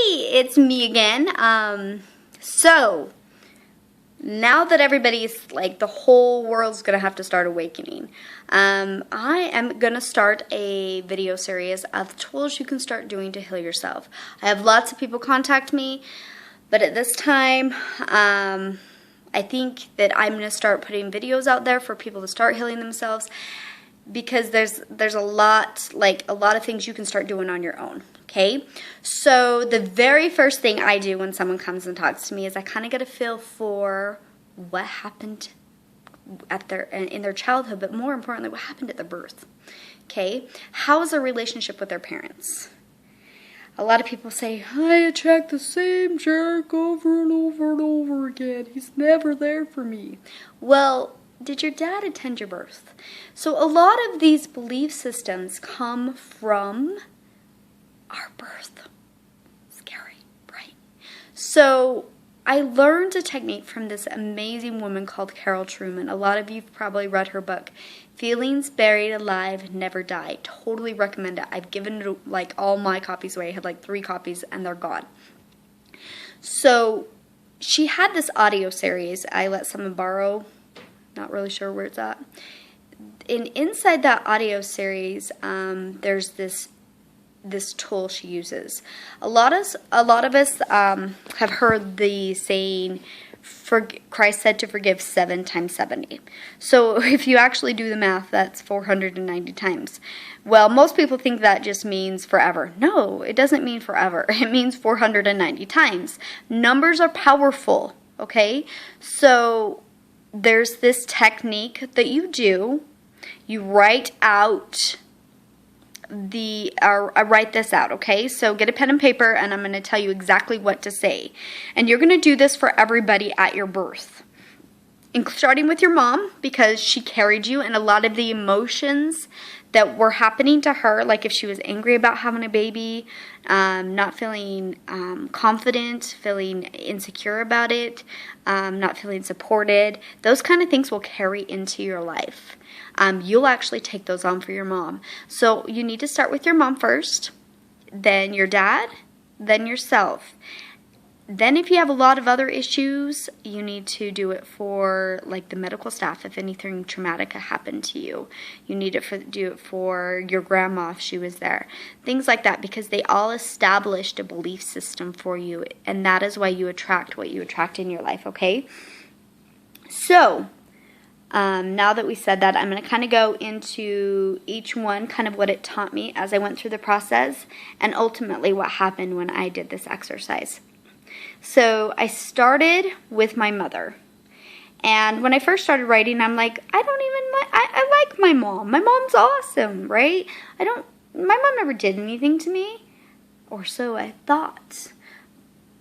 It's me again. So now that everybody's like the whole world's gonna have to start awakening, I am gonna start a video series of tools you can start doing to heal yourself. I have lots of people contact me, but at this time, I think that I'm gonna start putting videos out there for people to start healing themselves, because there's a lot of things you can start doing on your own. Okay, so the very first thing I do when someone comes and talks to me is I kind of get a feel for what happened in their childhood, but more importantly, what happened at their birth. Okay, how is their relationship with their parents? A lot of people say, I attract the same jerk over and over and over again. He's never there for me. Well, did your dad attend your birth? So a lot of these belief systems come from our birth. Scary, right? So I learned a technique from this amazing woman called Carol Trueman. A lot of you have probably read her book, Feelings Buried Alive Never Die. Totally recommend it. I've given it like all my copies away. I had like 3 copies and they're gone. So she had this audio series I let someone borrow. Not really sure where it's at. And inside that audio series, there's this tool she uses. A lot of us have heard the saying, Christ said to forgive 7 times 70. So if you actually do the math, that's 490 times. Well, most people think that just means forever. No, it doesn't mean forever. It means 490 times. Numbers are powerful, okay? So there's this technique that you do. You write out I write this out, okay? So get a pen and paper, and I'm going to tell you exactly what to say. And you're going to do this for everybody at your birth. Starting with your mom, because she carried you, and a lot of the emotions that were happening to her, like if she was angry about having a baby, not feeling confident, feeling insecure about it, not feeling supported, those kind of things will carry into your life. You'll actually take those on for your mom. So you need to start with your mom first, then your dad, then yourself. Then if you have a lot of other issues, you need to do it for like the medical staff if anything traumatic happened to you. You need to do it for your grandma if she was there. Things like that, because they all established a belief system for you, and that is why you attract what you attract in your life, okay? So now that we said that, I'm going to kind of go into each one, kind of what it taught me as I went through the process, and ultimately what happened when I did this exercise. So I started with my mother. And when I first started writing, I'm like, I like my mom. My mom's awesome, right? My mom never did anything to me. Or so I thought.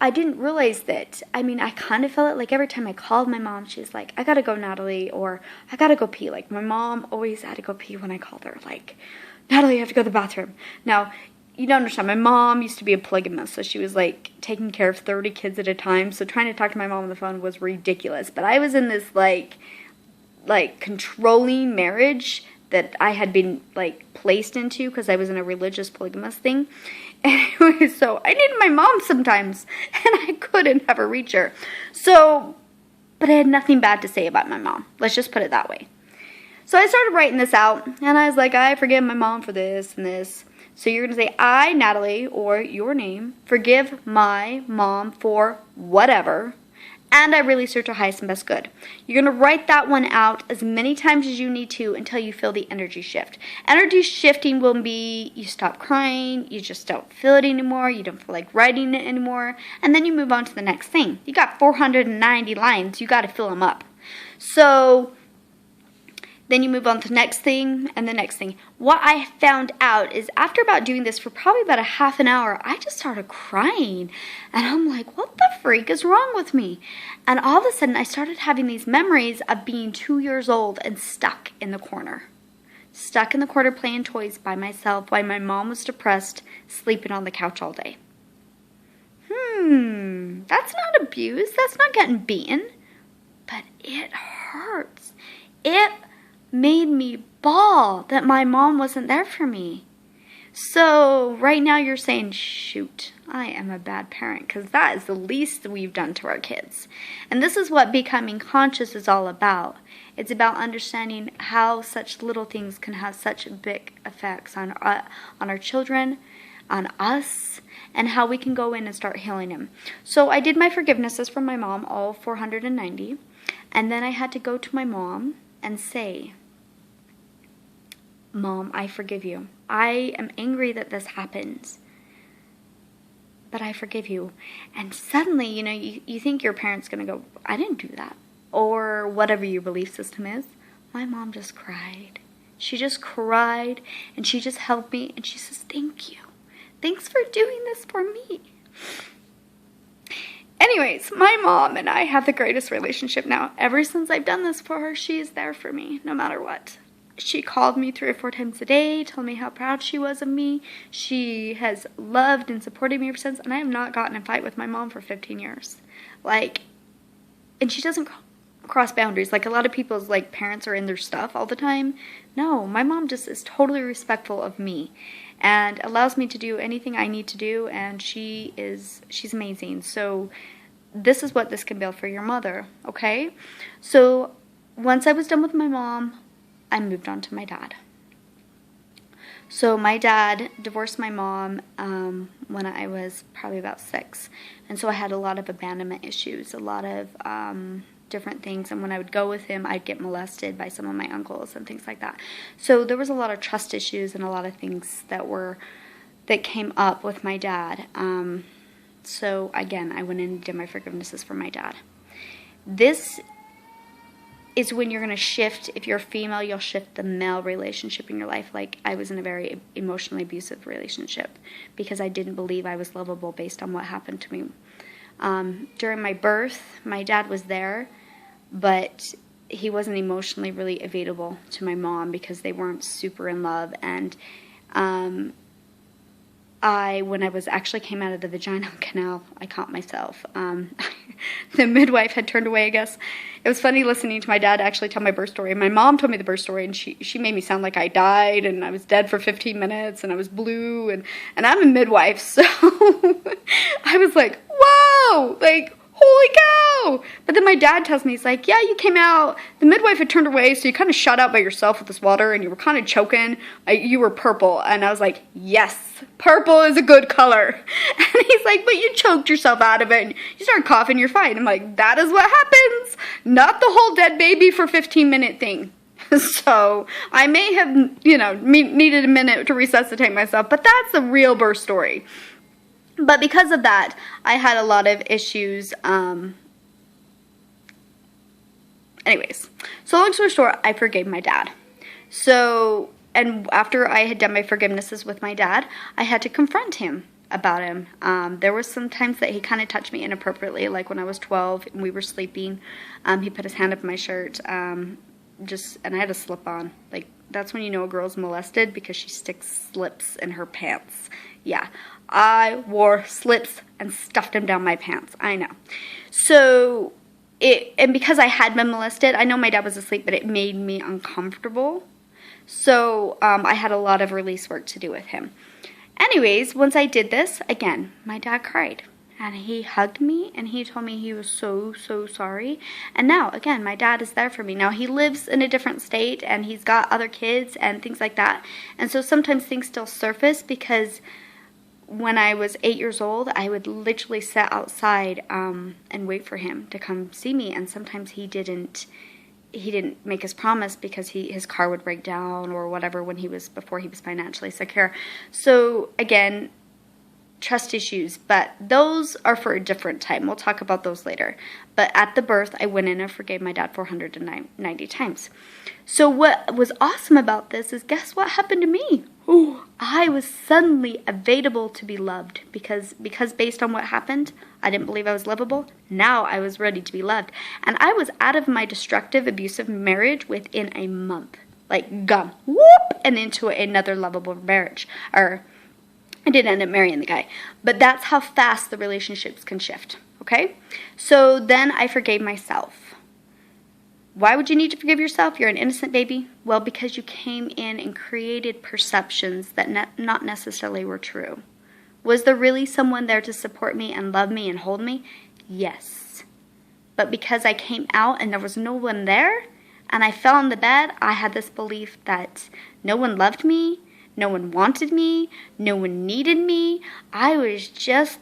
I didn't realize that. I kind of felt it like every time I called my mom, she's like, I gotta go, Natalie, or I gotta go pee. Like, my mom always had to go pee when I called her. Like, Natalie, you have to go to the bathroom. Now, you don't understand. My mom used to be a polygamist, so she was like taking care of 30 kids at a time. So trying to talk to my mom on the phone was ridiculous. But I was in this like controlling marriage that I had been like placed into because I was in a religious polygamous thing. Anyway, so I needed my mom sometimes, and I couldn't ever reach her. So, but I had nothing bad to say about my mom. Let's just put it that way. So I started writing this out, and I was like, I forgive my mom for this and this. So you're going to say, I, Natalie, or your name, forgive my mom for whatever, and I release her to highest and best good. You're going to write that one out as many times as you need to until you feel the energy shift. Energy shifting will be you stop crying, you just don't feel it anymore, you don't feel like writing it anymore, and then you move on to the next thing. You got 490 lines, you got to fill them up. So then you move on to the next thing and the next thing. What I found out is after about doing this for probably about a half an hour, I just started crying. And I'm like, what the freak is wrong with me? And all of a sudden, I started having these memories of being 2 years old and stuck in the corner. Stuck in the corner playing toys by myself while my mom was depressed, sleeping on the couch all day. That's not abuse. That's not getting beaten. But it hurts. It made me bawl that my mom wasn't there for me. So right now you're saying, shoot, I am a bad parent, because that is the least we've done to our kids. And this is what becoming conscious is all about. It's about understanding how such little things can have such big effects on our children, on us, and how we can go in and start healing them. So I did my forgivenesses from my mom, all 490, and then I had to go to my mom and say, Mom, I forgive you. I am angry that this happens, but I forgive you. And suddenly, you think your parent's going to go, I didn't do that. Or whatever your belief system is. My mom just cried. She just cried, and she just held me, and she says, thank you. Thanks for doing this for me. Anyways, my mom and I have the greatest relationship now. Ever since I've done this for her, she is there for me, no matter what. She called me 3 or 4 times a day, told me how proud she was of me. She has loved and supported me ever since, and I have not gotten in a fight with my mom for 15 years. And she doesn't cross boundaries. A lot of people's, parents are in their stuff all the time. No, my mom just is totally respectful of me and allows me to do anything I need to do, and she's amazing. So this is what this can build for your mother, okay? So once I was done with my mom, I moved on to my dad. So my dad divorced my mom when I was probably about 6. And so I had a lot of abandonment issues, a lot of different things. And when I would go with him, I'd get molested by some of my uncles and things like that. So there was a lot of trust issues and a lot of things that came up with my dad. So again, I went in and did my forgivenesses for my dad. This is when you're going to shift. If you're a female, you'll shift the male relationship in your life. I was in a very emotionally abusive relationship because I didn't believe I was lovable based on what happened to me. During my birth, my dad was there, but he wasn't emotionally really available to my mom because they weren't super in love. And when I was actually came out of the vaginal canal, I caught myself. The midwife had turned away, I guess. It was funny listening to my dad actually tell my birth story. My mom told me the birth story, and she made me sound like I died, and I was dead for 15 minutes, and I was blue, and I'm a midwife, so I was like, whoa, holy cow. But then my dad tells me, he's like, yeah, you came out, the midwife had turned away, so you kind of shot out by yourself with this water, and you were kind of choking. You were purple. And I was like, yes, purple is a good color. And he's like, but you choked yourself out of it, and you start coughing, you're fine. I'm like, that is what happens, not the whole dead baby for 15-minute thing. So I may have, needed a minute to resuscitate myself, but that's the real birth story. But because of that, I had a lot of issues. Anyways, so long story short, I forgave my dad. So, and after I had done my forgivenesses with my dad, I had to confront him about him. There were some times that he kind of touched me inappropriately, like when I was 12 and we were sleeping. He put his hand up my shirt, and I had a slip on. That's when you know a girl's molested, because she sticks slips in her pants. Yeah, I wore slips and stuffed them down my pants. I know. So, and because I had been molested, I know my dad was asleep, but it made me uncomfortable. So, I had a lot of release work to do with him. Anyways, once I did this, again, my dad cried. And he hugged me, and he told me he was so, so sorry. And now, again, my dad is there for me. Now, he lives in a different state, and he's got other kids and things like that. And so sometimes things still surface, because when I was 8 years old, I would literally sit outside and wait for him to come see me. And sometimes he didn't make his promise because his car would break down or whatever before he was financially secure. So, again, trust issues, but those are for a different time. We'll talk about those later. But at the birth, I went in and forgave my dad 490 times. So what was awesome about this is, guess what happened to me? Ooh, I was suddenly available to be loved, because based on what happened, I didn't believe I was lovable. Now I was ready to be loved. And I was out of my destructive, abusive marriage within a month. Gum, whoop, and into another lovable marriage. I did end up marrying the guy, but that's how fast the relationships can shift, okay? So then I forgave myself. Why would you need to forgive yourself? You're an innocent baby. Well, because you came in and created perceptions that not necessarily were true. Was there really someone there to support me and love me and hold me? Yes. But because I came out and there was no one there, and I fell on the bed, I had this belief that no one loved me, no one wanted me, no one needed me. I was just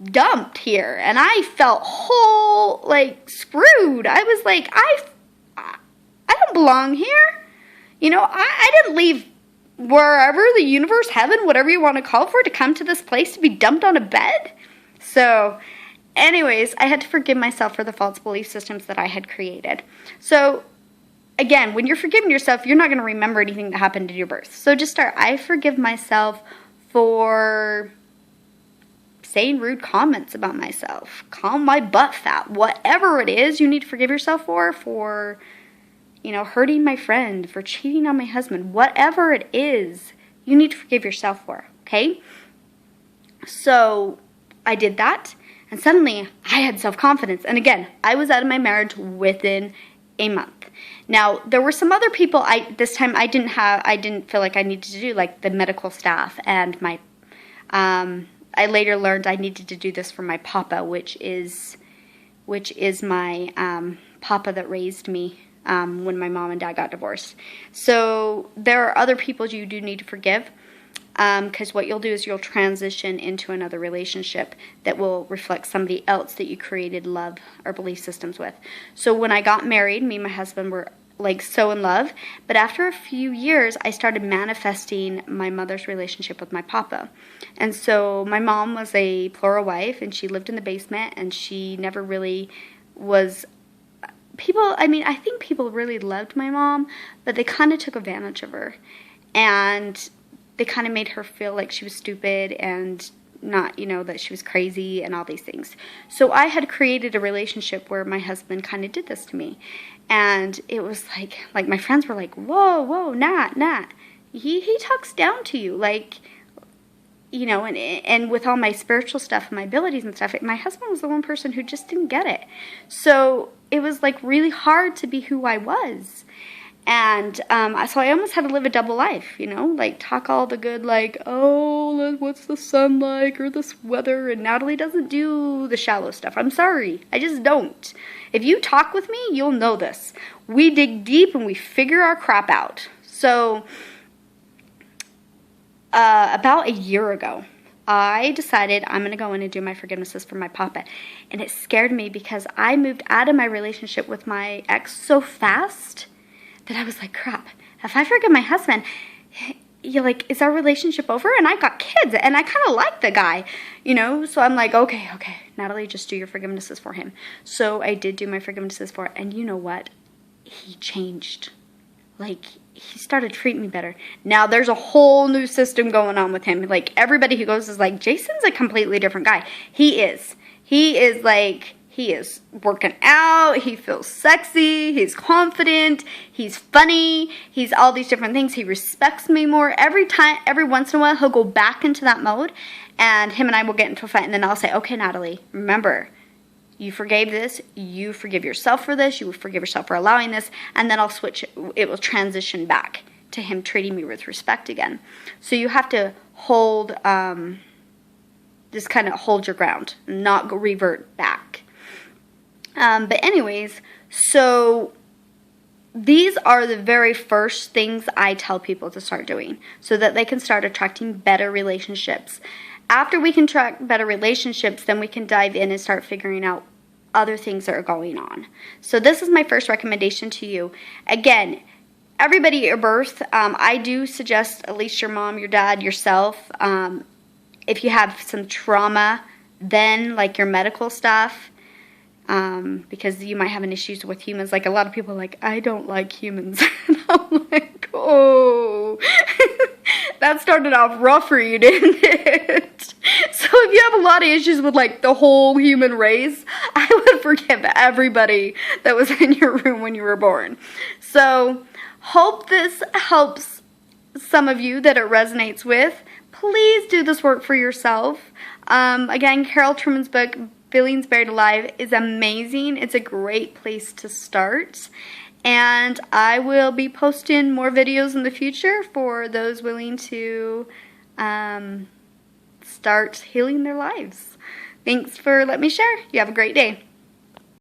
dumped here, and I felt screwed. I was like, I don't belong here. I didn't leave wherever, the universe, heaven, whatever you want to call for, to come to this place to be dumped on a bed. So anyways, I had to forgive myself for the false belief systems that I had created. So again, when you're forgiving yourself, you're not going to remember anything that happened at your birth. So just start, I forgive myself for saying rude comments about myself, calling my butt fat, whatever it is you need to forgive yourself for, hurting my friend, for cheating on my husband, whatever it is, you need to forgive yourself for, okay? So I did that, and suddenly I had self-confidence. And again, I was out of my marriage within a month. Now, there were some other people this time I didn't feel like I needed to do, like the medical staff and my, I later learned I needed to do this for my papa, which is my papa that raised me when my mom and dad got divorced. So there are other people you do need to forgive, because what you'll do is you'll transition into another relationship that will reflect somebody else that you created love or belief systems with. So when I got married, me and my husband were so in love, but after a few years I started manifesting my mother's relationship with my papa. And so my mom was a plural wife, and she lived in the basement, and she never really was I think people really loved my mom, but they kind of took advantage of her, and they kind of made her feel like she was stupid and not, that she was crazy and all these things. So I had created a relationship where my husband kind of did this to me. And it was like my friends were like, whoa, Nat. He talks down to you. And with all my spiritual stuff and my abilities and stuff, my husband was the one person who just didn't get it. So it was really hard to be who I was. And so I almost had to live a double life, talk all the good, what's the sun like, or this weather, and Natalie doesn't do the shallow stuff. I'm sorry, I just don't. If you talk with me, you'll know this. We dig deep and we figure our crap out. So about a year ago, I decided I'm going to go in and do my forgivenesses for my papa. And it scared me because I moved out of my relationship with my ex so fast that I was like, crap, if I forgive my husband, is our relationship over? And I got kids, and I kind of like the guy, So I'm like, okay, Natalie, just do your forgivenesses for him. So I did do my forgivenesses for it, and you know what? He changed. He started treating me better. Now there's a whole new system going on with him. Everybody who goes is like, Jason's a completely different guy. He is working out, he feels sexy, he's confident, he's funny, he's all these different things. He respects me more. Every once in a while, he'll go back into that mode, and him and I will get into a fight, and then I'll say, okay, Natalie, remember, you forgave this, you forgive yourself for this, you forgive yourself for allowing this, and then I'll switch, it will transition back to him treating me with respect again. So you have to just kind of hold your ground, not revert back. But anyways, so these are the very first things I tell people to start doing so that they can start attracting better relationships. After we can attract better relationships, then we can dive in and start figuring out other things that are going on. So this is my first recommendation to you. Again, everybody at your birth, I do suggest at least your mom, your dad, yourself. If you have some trauma, then your medical stuff, because you might have an issues with humans. A lot of people are like, I don't like humans. And I'm like, oh, that started off rough for you, didn't it? So if you have a lot of issues with the whole human race, I would forgive everybody that was in your room when you were born. So hope this helps some of you that it resonates with. Please do this work for yourself. Again, Carol Trueman's book, Feelings Buried Alive is amazing. It's a great place to start. And I will be posting more videos in the future for those willing to start healing their lives. Thanks for letting me share. You have a great day.